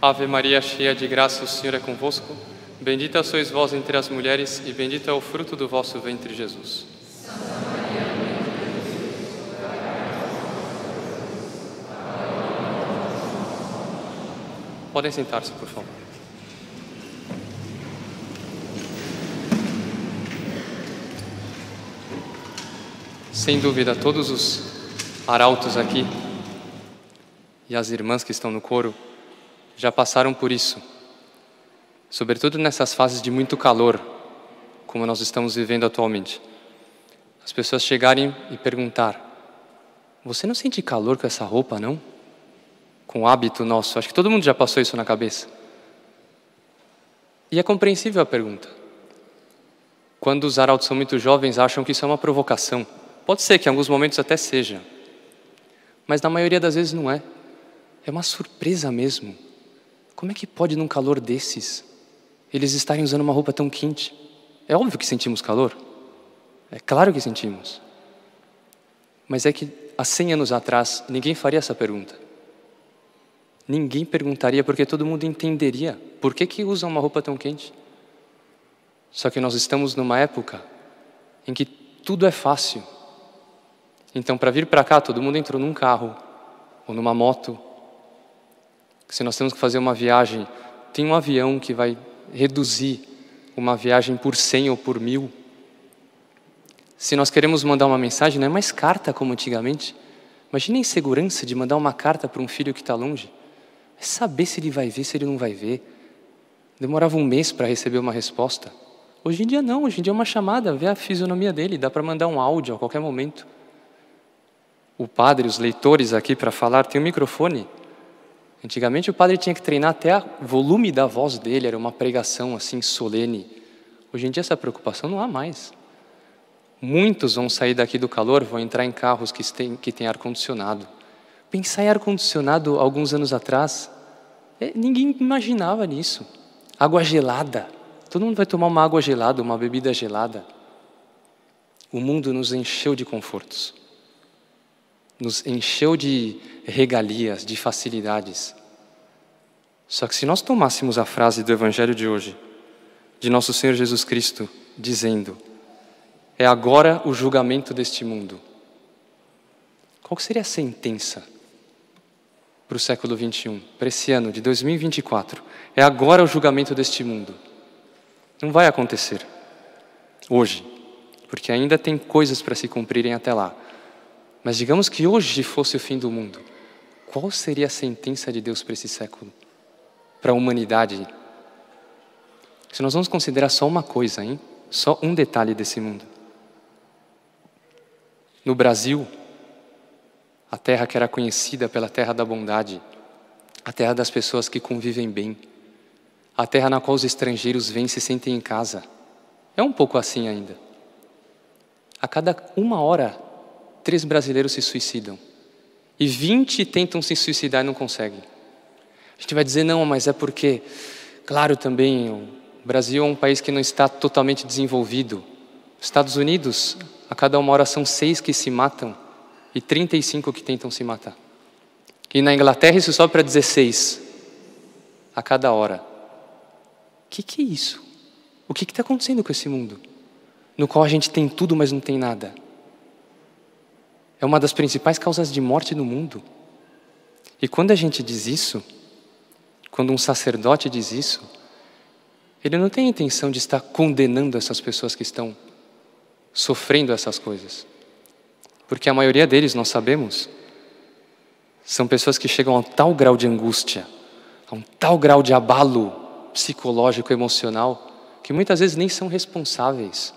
Ave Maria, cheia de graça, o Senhor é convosco. Bendita sois vós entre as mulheres, e bendito é o fruto do vosso ventre, Jesus. Podem sentar-se, por favor. Sem dúvida, todos os arautos aqui e as irmãs que estão no coro já passaram por isso, sobretudo nessas fases de muito calor, como nós estamos vivendo atualmente. As pessoas chegarem e perguntar: você não sente calor com essa roupa, não? Com o hábito nosso. Acho que todo mundo já passou isso na cabeça. E é compreensível a pergunta. Quando os arautos são muito jovens, acham que isso é uma provocação. Pode ser que em alguns momentos até seja, mas na maioria das vezes não é. É uma surpresa mesmo. Como é que pode, num calor desses, eles estarem usando uma roupa tão quente? É óbvio que sentimos calor. É claro que sentimos. Mas é que há 100 anos atrás, ninguém faria essa pergunta. Ninguém perguntaria, porque todo mundo entenderia por que usam uma roupa tão quente. Só que nós estamos numa época em que tudo é fácil. Então, para vir para cá, todo mundo entrou num carro ou numa moto. Se nós temos que fazer uma viagem, tem um avião que vai reduzir uma viagem por 100 ou por 1000. Se nós queremos mandar uma mensagem, não é mais carta como antigamente. Imagina a insegurança de mandar uma carta para um filho que está longe. É saber se ele vai ver, se ele não vai ver. Demorava um mês para receber uma resposta. Hoje em dia não, hoje em dia é uma chamada, vê a fisionomia dele, dá para mandar um áudio a qualquer momento. O padre, os leitores aqui para falar, tem um microfone. Antigamente o padre tinha que treinar até o volume da voz dele, era uma pregação assim solene. Hoje em dia essa preocupação não há mais. Muitos vão sair daqui do calor, vão entrar em carros que têm ar-condicionado. Pensar em ar-condicionado alguns anos atrás, ninguém imaginava nisso. Água gelada, todo mundo vai tomar uma água gelada, uma bebida gelada. O mundo nos encheu de confortos. Nos encheu de regalias, de facilidades. Só que se nós tomássemos a frase do Evangelho de hoje, de nosso Senhor Jesus Cristo, dizendo: é agora o julgamento deste mundo. Qual seria a sentença para o século 21, para esse ano de 2024? É agora o julgamento deste mundo. Não vai acontecer hoje, porque ainda tem coisas para se cumprirem até lá. Mas digamos que hoje fosse o fim do mundo. Qual seria a sentença de Deus para esse século? Para a humanidade? Se nós vamos considerar só uma coisa, hein? Só um detalhe desse mundo. No Brasil, a terra que era conhecida pela terra da bondade, a terra das pessoas que convivem bem, a terra na qual os estrangeiros vêm e se sentem em casa. É um pouco assim ainda. A cada 1 hora, 3 brasileiros se suicidam. E 20 tentam se suicidar e não conseguem. A gente vai dizer, não, mas é porque, claro, também, o Brasil é um país que não está totalmente desenvolvido. Os Estados Unidos, a cada 1 hora são 6 que se matam e 35 que tentam se matar. E na Inglaterra isso sobe para 16 a cada hora. O que é isso? O que está acontecendo com esse mundo? No qual a gente tem tudo, mas não tem nada. É uma das principais causas de morte no mundo. E quando a gente diz isso, quando um sacerdote diz isso, ele não tem a intenção de estar condenando essas pessoas que estão sofrendo essas coisas. Porque a maioria deles, nós sabemos, são pessoas que chegam a um tal grau de angústia, a um tal grau de abalo psicológico, emocional, que muitas vezes nem são responsáveis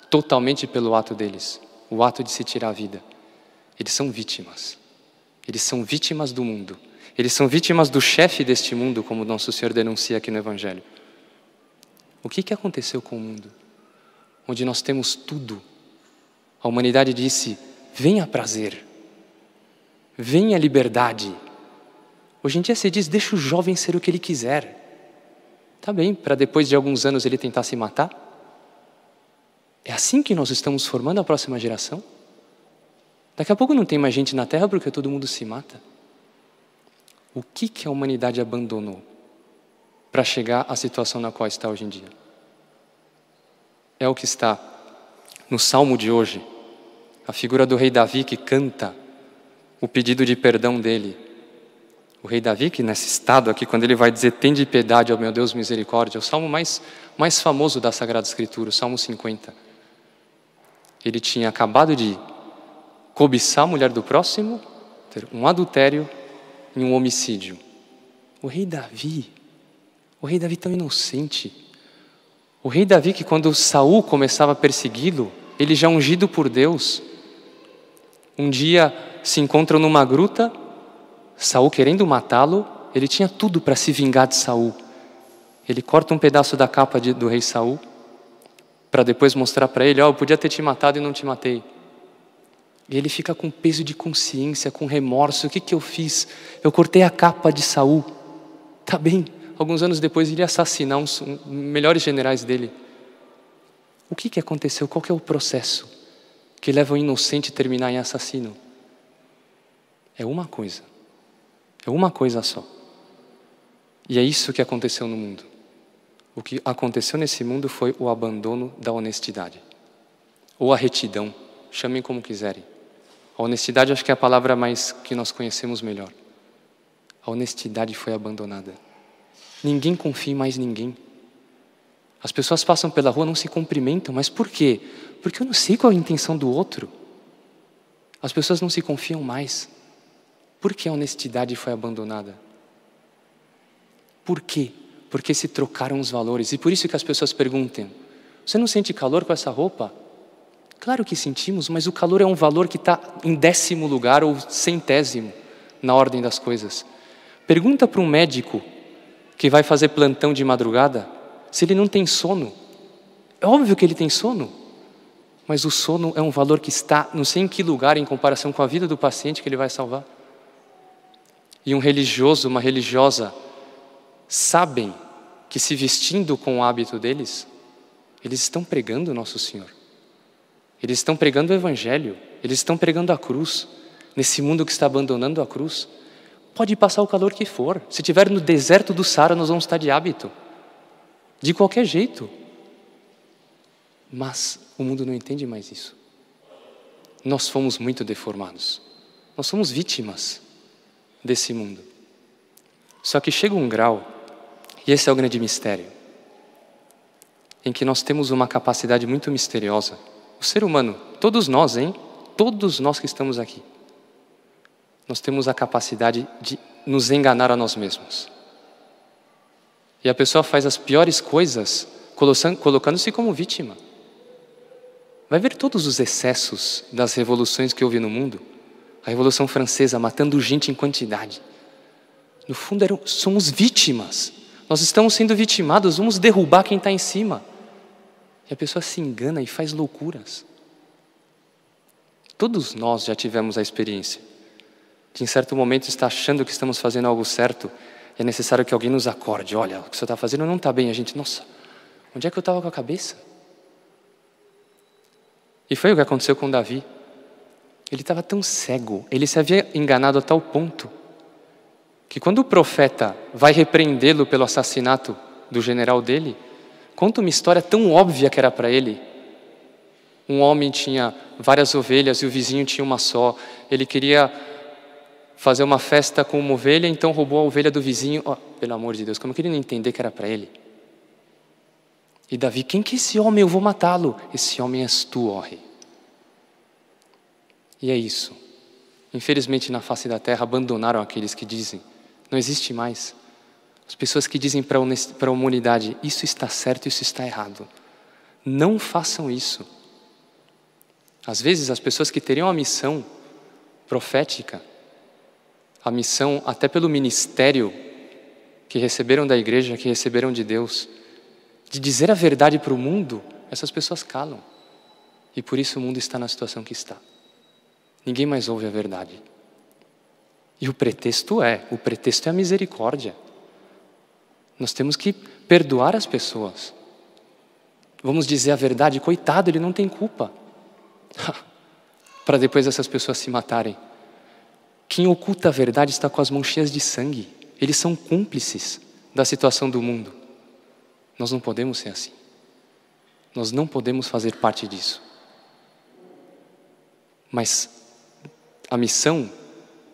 totalmente pelo ato deles, o ato de se tirar a vida. Eles são vítimas. Eles são vítimas do mundo. Eles são vítimas do chefe deste mundo, como nosso Senhor denuncia aqui no Evangelho. O que aconteceu com o mundo? Onde nós temos tudo. A humanidade disse: venha prazer, venha liberdade. Hoje em dia se diz: deixa o jovem ser o que ele quiser. Tá bem, para depois de alguns anos ele tentar se matar? É assim que nós estamos formando a próxima geração? Daqui a pouco não tem mais gente na Terra porque todo mundo se mata. O que a humanidade abandonou? para chegar à situação na qual está hoje em dia. É o que está no Salmo de hoje, a figura do rei Davi que canta o pedido de perdão dele. O rei Davi, que nesse estado aqui, quando ele vai dizer, tende piedade, ó meu Deus, misericórdia, é o salmo mais famoso da Sagrada Escritura, o Salmo 50. Ele tinha acabado de cobiçar a mulher do próximo, ter um adultério e um homicídio. O rei Davi tão inocente. O rei Davi que quando Saul começava a persegui-lo, ele já ungido por Deus, um dia se encontram numa gruta, Saul querendo matá-lo, ele tinha tudo para se vingar de Saul. Ele corta um pedaço da capa do rei Saul, para depois mostrar para ele, eu podia ter te matado e não te matei. E ele fica com peso de consciência, com remorso, o que eu fiz? Eu cortei a capa de Saul. Tá bem, alguns anos depois ele ia assassinar os melhores generais dele. O que aconteceu? Qual que é o processo que leva o inocente a terminar em assassino? É uma coisa só. E é isso que aconteceu no mundo. O que aconteceu nesse mundo foi o abandono da honestidade. Ou a retidão, chamem como quiserem. A honestidade acho que é a palavra mais que nós conhecemos melhor. A honestidade foi abandonada. Ninguém confia em mais ninguém. As pessoas passam pela rua, não se cumprimentam, mas por quê? Porque eu não sei qual é a intenção do outro. As pessoas não se confiam mais. Por que a honestidade foi abandonada? Por quê? Porque se trocaram os valores. E por isso que as pessoas perguntam, você não sente calor com essa roupa? Claro que sentimos, mas o calor é um valor que está em 10º lugar ou 100º na ordem das coisas. Pergunta para um médico que vai fazer plantão de madrugada se ele não tem sono. É óbvio que ele tem sono, mas o sono é um valor que está não sei em que lugar em comparação com a vida do paciente que ele vai salvar. E um religioso, uma religiosa, sabem que se vestindo com o hábito deles, eles estão pregando o nosso Senhor. Eles estão pregando o Evangelho, eles estão pregando a cruz. Nesse mundo que está abandonando a cruz, pode passar o calor que for. Se estiver no deserto do Saara, nós vamos estar de hábito. De qualquer jeito. Mas o mundo não entende mais isso. Nós fomos muito deformados. Nós somos vítimas desse mundo. Só que chega um grau, e esse é o grande mistério, em que nós temos uma capacidade muito misteriosa. O ser humano, todos nós, todos nós que estamos aqui, nós temos a capacidade de nos enganar a nós mesmos. E a pessoa faz as piores coisas, colocando-se como vítima. Vai ver todos os excessos das revoluções que houve no mundo. A Revolução Francesa, matando gente em quantidade. No fundo, somos vítimas. Nós estamos sendo vitimados, vamos derrubar quem está em cima. E a pessoa se engana e faz loucuras. Todos nós já tivemos a experiência de, em certo momento, estar achando que estamos fazendo algo certo, e é necessário que alguém nos acorde. Olha, o que você está fazendo não está bem. A gente, nossa, onde é que eu estava com a cabeça? E foi o que aconteceu com Davi. Ele estava tão cego, ele se havia enganado a tal ponto, que quando o profeta vai repreendê-lo pelo assassinato do general dele, conta uma história tão óbvia que era para ele. Um homem tinha várias ovelhas e o vizinho tinha uma só. Ele queria fazer uma festa com uma ovelha, então roubou a ovelha do vizinho. Oh, pelo amor de Deus, como que ele não entender que era para ele? E Davi, quem que é esse homem? Eu vou matá-lo. Esse homem és tu, ó rei. E é isso. Infelizmente, na face da terra, abandonaram aqueles que dizem, não existe mais. As pessoas que dizem para a humanidade, isso está certo, isso está errado. Não façam isso. Às vezes, as pessoas que teriam a missão profética, a missão até pelo ministério que receberam da igreja, que receberam de Deus, de dizer a verdade para o mundo, essas pessoas calam. E por isso o mundo está na situação que está. Ninguém mais ouve a verdade. E o pretexto é a misericórdia. Nós temos que perdoar as pessoas. Vamos dizer a verdade, coitado, ele não tem culpa. Para depois essas pessoas se matarem. Quem oculta a verdade está com as mãos cheias de sangue. Eles são cúmplices da situação do mundo. Nós não podemos ser assim. Nós não podemos fazer parte disso. Mas a missão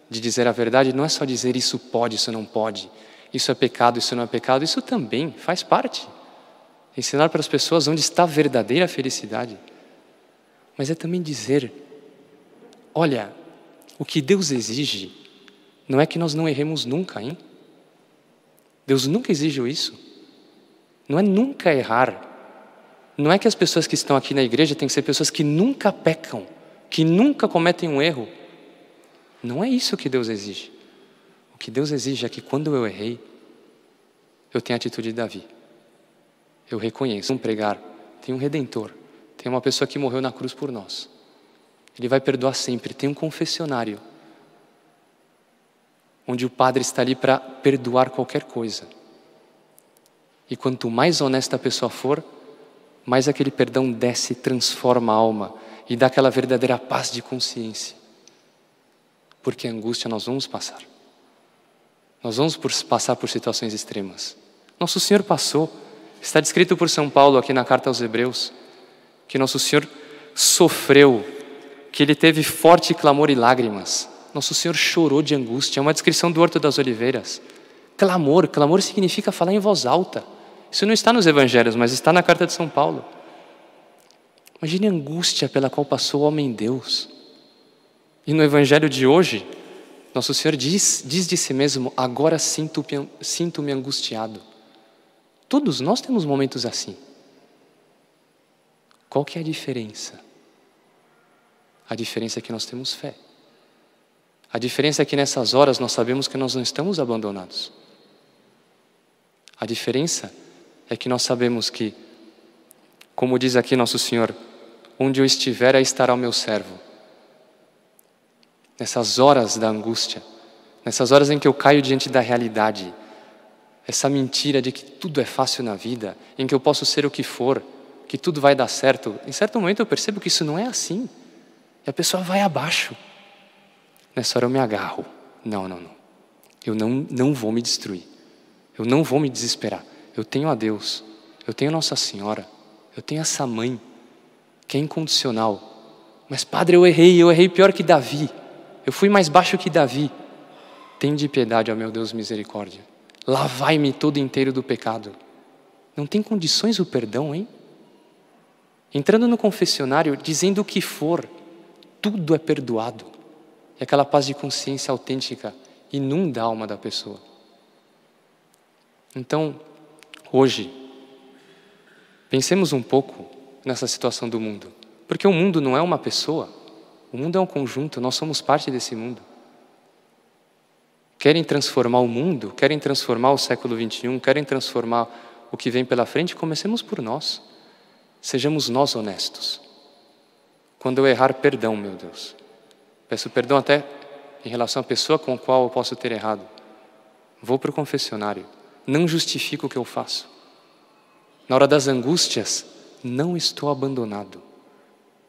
de dizer a verdade não é só dizer isso pode, isso não pode, isso é pecado, isso não é pecado, isso também faz parte. Ensinar para as pessoas onde está a verdadeira felicidade. Mas é também dizer, olha, o que Deus exige não é que nós não erremos nunca, hein? Deus nunca exigiu isso. Não é nunca errar. Não é que as pessoas que estão aqui na igreja têm que ser pessoas que nunca pecam, que nunca cometem um erro. Não é isso que Deus exige. O que Deus exige é que quando eu errei, eu tenho a atitude de Davi. Eu reconheço. Vamos pregar, tem um Redentor, tem uma pessoa que morreu na cruz por nós. Ele vai perdoar sempre. Tem um confessionário, onde o padre está ali para perdoar qualquer coisa. E quanto mais honesta a pessoa for, mais aquele perdão desce e transforma a alma e dá aquela verdadeira paz de consciência. Porque a angústia nós vamos passar. Nós vamos passar por situações extremas. Nosso Senhor passou. Está descrito por São Paulo aqui na carta aos Hebreus, que Nosso Senhor sofreu, que Ele teve forte clamor e lágrimas. Nosso Senhor chorou de angústia. É uma descrição do Horto das Oliveiras. Clamor significa falar em voz alta. Isso não está nos evangelhos, mas está na carta de São Paulo. Imagine a angústia pela qual passou o homem-Deus. E no evangelho de hoje, Nosso Senhor diz de si mesmo, agora sinto-me angustiado. Todos nós temos momentos assim. Qual que é a diferença? A diferença é que nós temos fé. A diferença é que nessas horas nós sabemos que nós não estamos abandonados. A diferença é que nós sabemos que, como diz aqui Nosso Senhor, onde eu estiver, aí estará o meu servo. Nessas horas da angústia, nessas horas em que eu caio diante da realidade, essa mentira de que tudo é fácil na vida, em que eu posso ser o que for, que tudo vai dar certo, em certo momento eu percebo que isso não é assim. E a pessoa vai abaixo. Nessa hora eu me agarro. Não. Eu não vou me destruir. Eu não vou me desesperar. Eu tenho a Deus. Eu tenho Nossa Senhora. Eu tenho essa mãe, que é incondicional. Mas padre, eu errei pior que Davi. Eu fui mais baixo que Davi. Tende piedade, ó meu Deus, misericórdia. Lavai-me todo inteiro do pecado. Não tem condições o perdão, hein? Entrando no confessionário, dizendo o que for, tudo é perdoado. E aquela paz de consciência autêntica inunda a alma da pessoa. Então, hoje, pensemos um pouco nessa situação do mundo. Porque o mundo não é uma pessoa. O mundo é um conjunto, nós somos parte desse mundo. Querem transformar o mundo, querem transformar o século XXI, querem transformar o que vem pela frente, comecemos por nós. Sejamos nós honestos. Quando eu errar, perdão, meu Deus. Peço perdão até em relação à pessoa com a qual eu posso ter errado. Vou para o confessionário. Não justifico o que eu faço. Na hora das angústias, não estou abandonado.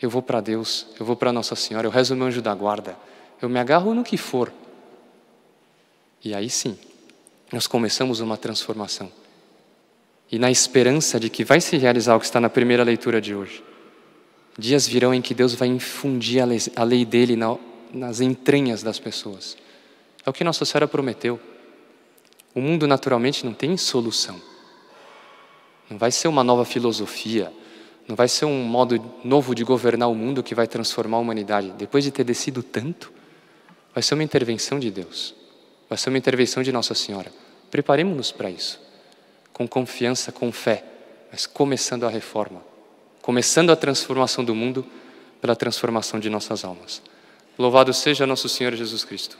Eu vou para Deus, eu vou para Nossa Senhora, eu rezo o meu anjo da guarda. Eu me agarro no que for. E aí sim, nós começamos uma transformação. E na esperança de que vai se realizar o que está na primeira leitura de hoje. Dias virão em que Deus vai infundir a lei dele nas entranhas das pessoas. É o que Nossa Senhora prometeu. O mundo naturalmente não tem solução. Não vai ser uma nova filosofia, não vai ser um modo novo de governar o mundo que vai transformar a humanidade. Depois de ter descido tanto, vai ser uma intervenção de Deus. Vai ser uma intervenção de Nossa Senhora. Preparemos-nos para isso. Com confiança, com fé, mas começando a reforma. Começando a transformação do mundo pela transformação de nossas almas. Louvado seja nosso Senhor Jesus Cristo.